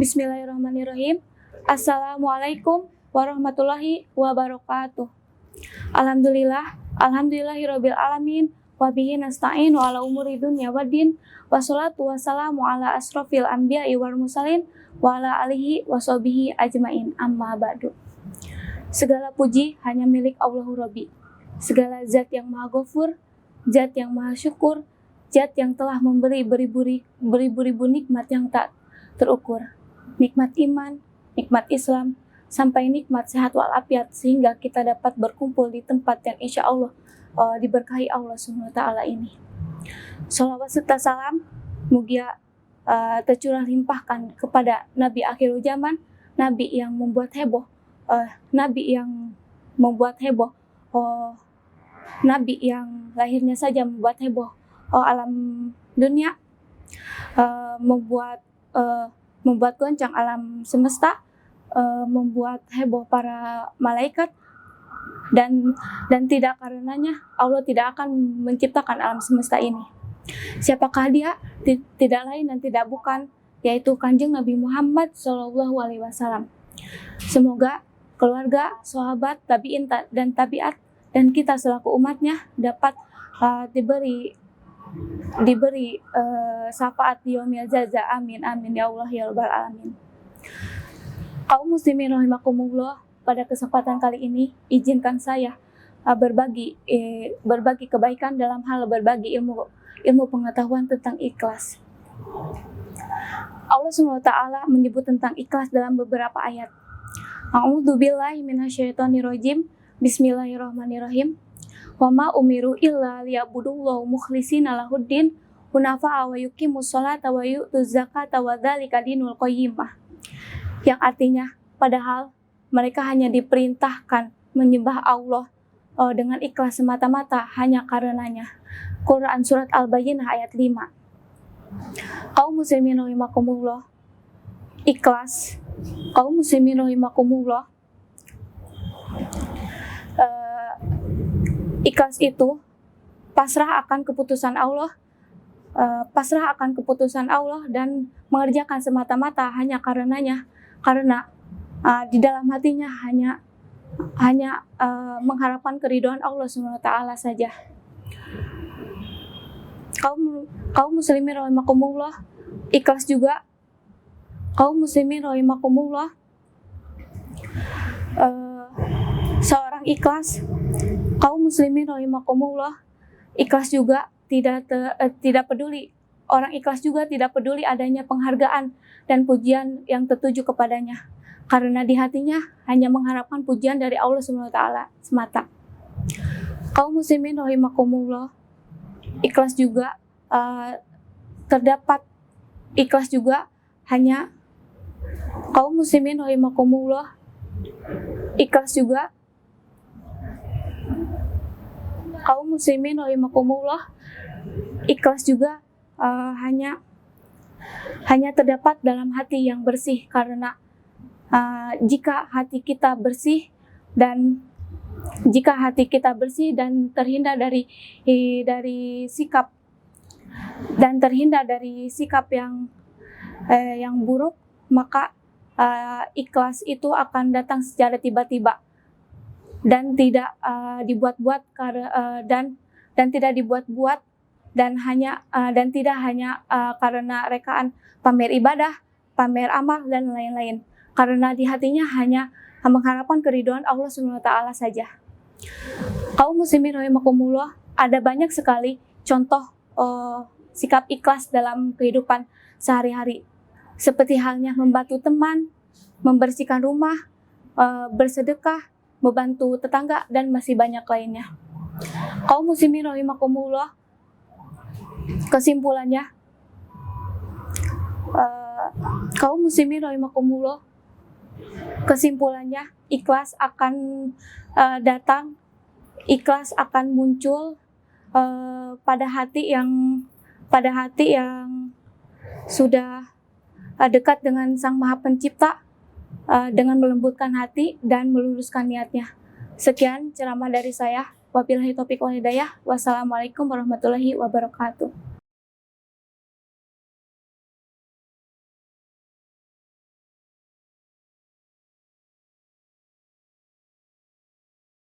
Bismillahirrahmanirrahim. Assalamualaikum warahmatullahi wabarakatuh. Alhamdulillahirabbil alamin wa bihi nasta'inu ala umuri dunya waddin wassalatu wassalamu ala asrofil anbiya'i wal mursalin wa ala alihi washabihi ajmain, amma ba'du. Segala puji hanya milik Allahu Rabbi. Segala zat yang maha ghafur, zat yang maha syukur, zat yang telah memberi beribu-ribu nikmat yang tak terukur. Nikmat iman, nikmat Islam, sampai nikmat sehat walafiat, sehingga kita dapat berkumpul di tempat yang insya Allah diberkahi Allah SWT ini. Sholawat serta salam mugia tercurah limpahkan kepada Nabi akhir zaman, Nabi yang membuat heboh, Nabi yang lahirnya saja membuat heboh alam dunia, membuat goncang alam semesta, membuat heboh para malaikat, dan tidak karenanya Allah tidak akan menciptakan alam semesta ini. Siapakah dia? Tidak lain dan tidak bukan, yaitu Kanjeng Nabi Muhammad SAW. Semoga keluarga, sahabat, tabi'in dan tabi'at, dan kita selaku umatnya dapat diberi syafaat di yaumil jaza. Amin amin ya Allah ya rabbal alamin. Kaum muslimin rahimakumullah, pada kesempatan kali ini izinkan saya berbagi kebaikan dalam hal berbagi ilmu pengetahuan tentang ikhlas. Allah SWT menyebut tentang ikhlas dalam beberapa ayat. A'udzubillahi minasyaitonirrajim. Bismillahirrahmanirrahim. Wa ma umiru illa liya'budullaha mukhlishina lahuddin hunafa'a wa yuqimus sholata wa yu'tuz zakata wa dzalika dinul qayyimah. Yang artinya, padahal mereka hanya diperintahkan menyembah Allah dengan ikhlas semata-mata hanya karenanya. Quran surat Al-Bayyinah ayat 5. Kaum muslimin rahimakumullah, ikhlas. Kaum muslimin rahimakumullah, ikhlas itu pasrah akan keputusan Allah, dan mengerjakan semata-mata hanya karenanya, karena di dalam hatinya hanya mengharapkan keridhaan Allah SWT saja. Kaum muslimin rahimakumullah, ikhlas juga. Kaum muslimin rahimakumullah, seorang ikhlas. Kaum muslimin rahimakumullah, ikhlas juga tidak peduli. Orang ikhlas juga tidak peduli adanya penghargaan dan pujian yang tertuju kepadanya, karena di hatinya hanya mengharapkan pujian dari Allah SWT semata. Kaum muslimin rahimakumullah, ikhlas juga terdapat ikhlas juga hanya kaum muslimin rahimakumullah, ikhlas juga kaum muslimin rahimakumullah, ikhlas juga hanya terdapat dalam hati yang bersih, karena jika hati kita bersih dan terhindar dari sikap yang buruk, maka ikhlas itu akan datang secara tiba-tiba dan tidak dibuat-buat dan tidak hanya karena rekaan pamer ibadah, pamer amal dan lain-lain, karena di hatinya hanya mengharapkan keridhaan Allah SWT saja. Kaum muslimin rahimakumullah, ada banyak sekali contoh sikap ikhlas dalam kehidupan sehari-hari, seperti halnya membantu teman, membersihkan rumah, bersedekah, membantu tetangga, dan masih banyak lainnya. Kaum muslimin rahimakumullah, kesimpulannya, ikhlas akan datang, ikhlas akan muncul pada hati yang sudah dekat dengan Sang Maha Pencipta, dengan melembutkan hati dan meluruskan niatnya. Sekian ceramah dari saya. Wabillahi taufiq wal hidayah. Wassalamualaikum warahmatullahi wabarakatuh.